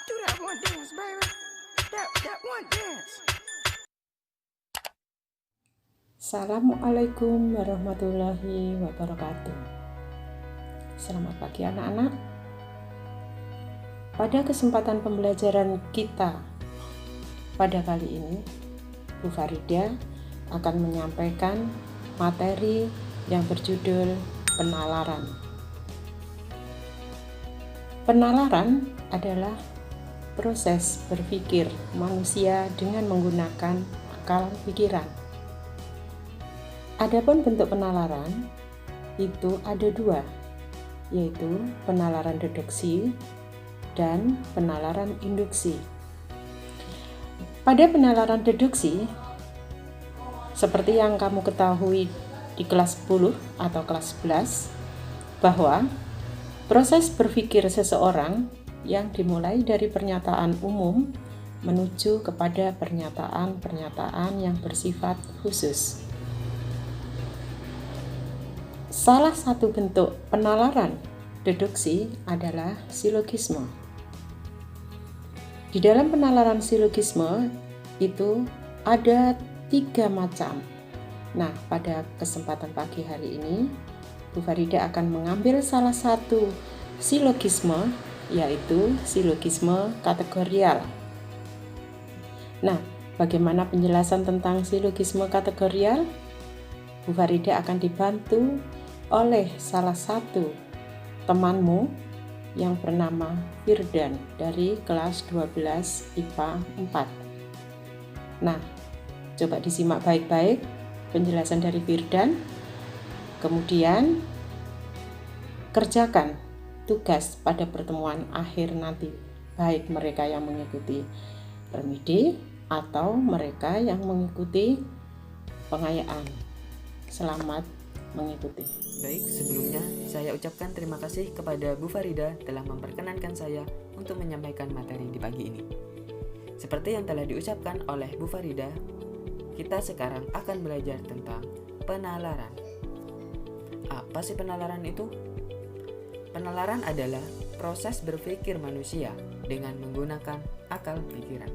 Do that one dance, baby. That one dance. Assalamualaikum warahmatullahi wabarakatuh. Selamat pagi anak-anak. Pada kesempatan pembelajaran kita pada kali ini, Bu Farida akan menyampaikan materi yang berjudul penalaran. Penalaran adalah proses berpikir manusia dengan menggunakan akal pikiran. Adapun bentuk penalaran itu ada dua, yaitu penalaran deduksi dan penalaran induksi. Pada penalaran deduksi, seperti yang kamu ketahui di kelas 10 atau kelas 11, bahwa proses berpikir seseorang yang dimulai dari pernyataan umum menuju kepada pernyataan-pernyataan yang bersifat khusus. Salah satu bentuk penalaran deduksi adalah silogisme. Di dalam penalaran silogisme itu ada 3 macam. Nah, pada kesempatan pagi hari ini, Bu Farida akan mengambil salah satu silogisme, yaitu silogisme kategorial. Nah, bagaimana penjelasan tentang silogisme kategorial? Bu Farida akan dibantu oleh salah satu temanmu yang bernama Firdan dari kelas 12 IPA 4. Nah, coba disimak baik-baik penjelasan dari Firdan. Kemudian kerjakan tugas pada pertemuan akhir nanti, baik mereka yang mengikuti remedi atau mereka yang mengikuti pengayaan. Selamat mengikuti. Baik, sebelumnya saya ucapkan terima kasih kepada Bu Farida telah memperkenankan saya untuk menyampaikan materi di pagi ini. Seperti yang telah diucapkan oleh Bu Farida, kita sekarang akan belajar tentang penalaran. Apa sih penalaran itu? Penalaran adalah proses berpikir manusia dengan menggunakan akal pikiran.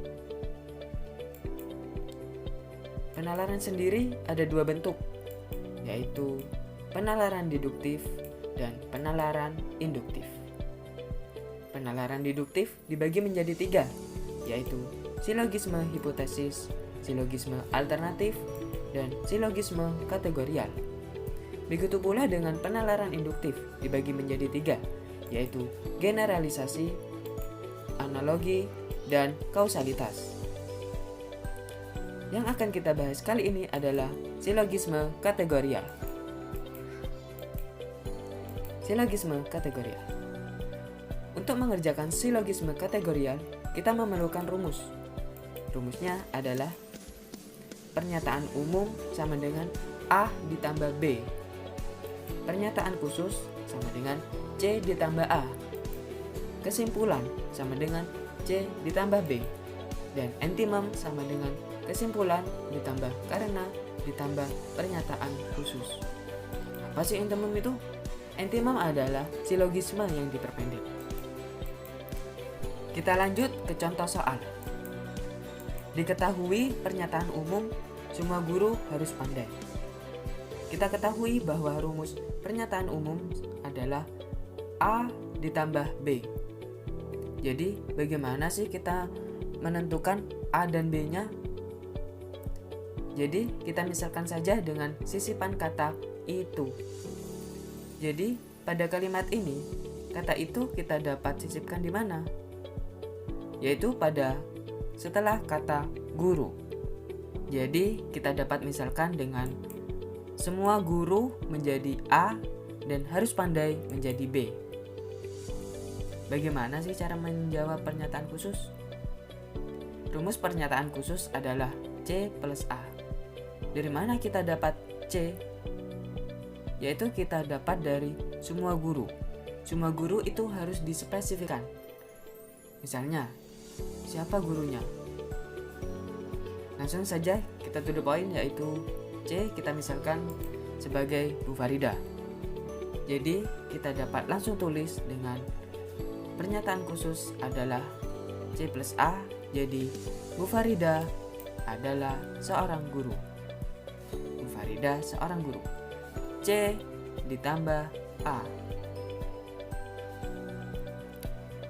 Penalaran sendiri ada 2 bentuk, yaitu penalaran deduktif dan penalaran induktif. Penalaran deduktif dibagi menjadi 3, yaitu silogisme hipotesis, silogisme alternatif, dan silogisme kategorial. Begitu pula dengan penalaran induktif dibagi menjadi 3, yaitu generalisasi, analogi, dan kausalitas. Yang akan kita bahas kali ini adalah silogisme kategorial. Silogisme kategorial. Untuk mengerjakan silogisme kategorial, kita memerlukan rumus. Rumusnya adalah pernyataan umum sama dengan A ditambah B. Pernyataan khusus sama dengan C ditambah A. Kesimpulan sama dengan C ditambah B. Dan entimem sama dengan kesimpulan ditambah karena ditambah pernyataan khusus. Apa sih entimem itu? Entimem adalah silogisme yang diperpendek. Kita lanjut ke contoh soal. Diketahui pernyataan umum, semua guru harus pandai. Kita ketahui bahwa rumus pernyataan umum adalah A ditambah B. Jadi, bagaimana sih kita menentukan A dan B-nya? Jadi, kita misalkan saja dengan sisipan kata itu. Jadi, pada kalimat ini, kata itu kita dapat sisipkan di mana? Yaitu pada setelah kata guru. Jadi, kita dapat misalkan dengan semua guru menjadi A dan harus pandai menjadi B. Bagaimana sih cara menjawab pernyataan khusus? Rumus pernyataan khusus adalah C plus A. Dari mana kita dapat C? Yaitu kita dapat dari semua guru. Semua guru itu harus dispesifikan. Misalnya, siapa gurunya? Langsung saja kita to the point, yaitu C kita misalkan sebagai Bu Farida. Jadi kita dapat langsung tulis dengan pernyataan khusus adalah C plus A, jadi Bu Farida adalah seorang guru. Bu Farida seorang guru. C ditambah A.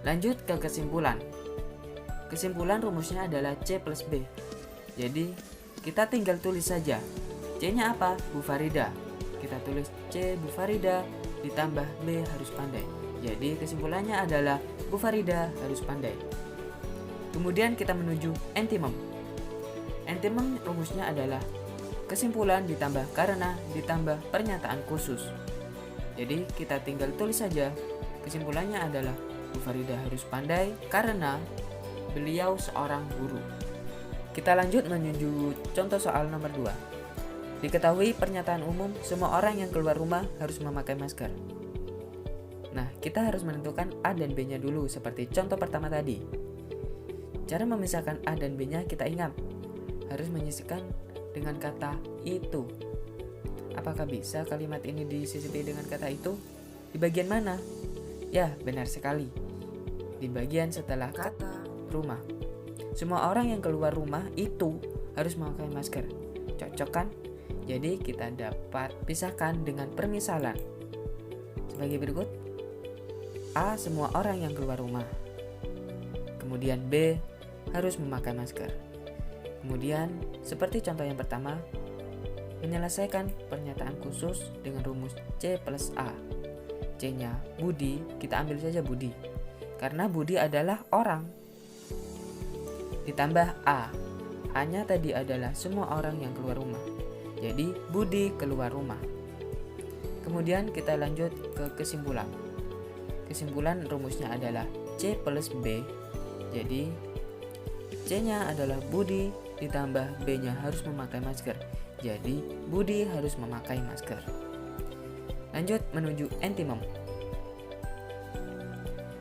Lanjut ke kesimpulan. Kesimpulan rumusnya adalah C plus B. Jadi kita tinggal tulis saja. C-nya apa? Bu Farida. Kita tulis C Bu Farida ditambah B harus pandai. Jadi kesimpulannya adalah Bu Farida harus pandai. Kemudian kita menuju antimem. Antimem rumusnya adalah kesimpulan ditambah karena ditambah pernyataan khusus. Jadi kita tinggal tulis saja. Kesimpulannya adalah Bu Farida harus pandai karena beliau seorang guru. Kita lanjut menuju contoh soal nomor 2. Diketahui pernyataan umum semua orang yang keluar rumah harus memakai masker. Nah, kita harus menentukan A dan B-nya dulu seperti contoh pertama tadi. Cara memisahkan A dan B-nya kita ingat, harus menyisipkan dengan kata itu. Apakah bisa kalimat ini disisipi dengan kata itu? Di bagian mana? Ya, benar sekali. Di bagian setelah kata rumah. Semua orang yang keluar rumah itu harus memakai masker. Cocok kan? Jadi kita dapat pisahkan dengan permisalan. Sebagai berikut. A. Semua orang yang keluar rumah. Kemudian B. Harus memakai masker. Kemudian, seperti contoh yang pertama, menyelesaikan pernyataan khusus dengan rumus C plus A. C-nya Budi, kita ambil saja Budi. Karena Budi adalah orang. Ditambah A. A-nya tadi adalah semua orang yang keluar rumah. Jadi, Budi keluar rumah. Kemudian kita lanjut ke kesimpulan. Kesimpulan rumusnya adalah C plus B. Jadi, C-nya adalah Budi ditambah B-nya harus memakai masker. Jadi, Budi harus memakai masker. Lanjut menuju antimem.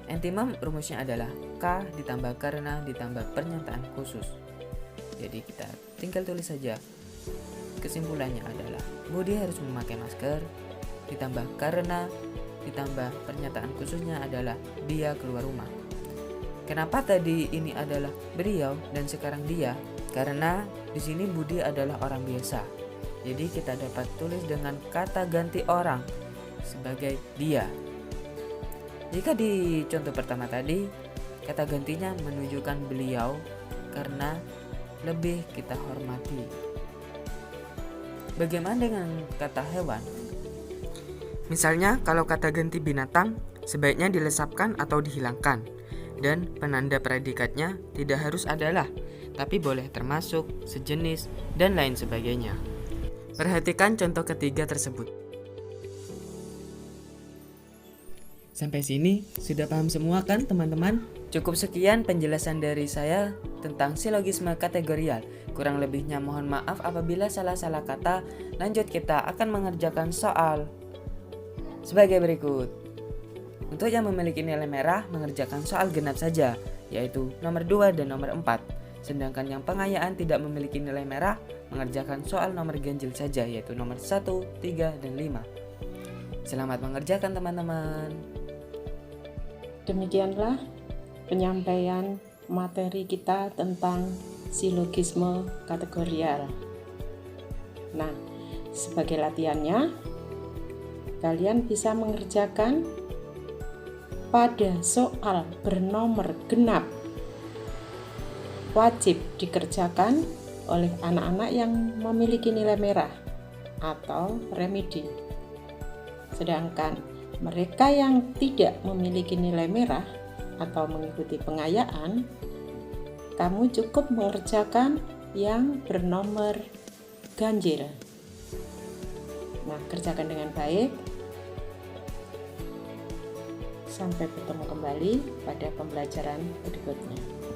Antimem rumusnya adalah K ditambah karena ditambah pernyataan khusus. Jadi, kita tinggal tulis saja. Kesimpulannya adalah Budi harus memakai masker ditambah karena ditambah pernyataan khususnya adalah dia keluar rumah. Kenapa tadi ini adalah beliau dan sekarang dia? Karena di sini Budi adalah orang biasa. Jadi kita dapat tulis dengan kata ganti orang sebagai dia. Jika di contoh pertama tadi, kata gantinya menunjukkan beliau karena lebih kita hormati. Bagaimana dengan kata hewan? Misalnya kalau kata ganti binatang, sebaiknya dilesapkan atau dihilangkan. Dan penanda predikatnya tidak harus adalah, tapi boleh termasuk, sejenis, dan lain sebagainya. Perhatikan contoh ketiga tersebut. Sampai sini sudah paham semua kan teman-teman? Cukup sekian penjelasan dari saya tentang silogisme kategorial. Kurang lebihnya mohon maaf apabila salah-salah kata. Lanjut kita akan mengerjakan soal sebagai berikut. Untuk yang memiliki nilai merah mengerjakan soal genap saja, yaitu nomor 2 dan nomor 4. Sedangkan yang pengayaan tidak memiliki nilai merah mengerjakan soal nomor ganjil saja, yaitu nomor 1, 3, dan 5. Selamat mengerjakan teman-teman. Demikianlah penyampaian materi kita tentang silogisme kategorial. Nah, sebagai latihannya, kalian bisa mengerjakan pada soal bernomor genap. Wajib dikerjakan oleh anak-anak yang memiliki nilai merah atau remedi. Sedangkan mereka yang tidak memiliki nilai merah atau mengikuti pengayaan, kamu cukup mengerjakan yang bernomor ganjil. Nah, kerjakan dengan baik. Sampai bertemu kembali pada pembelajaran berikutnya.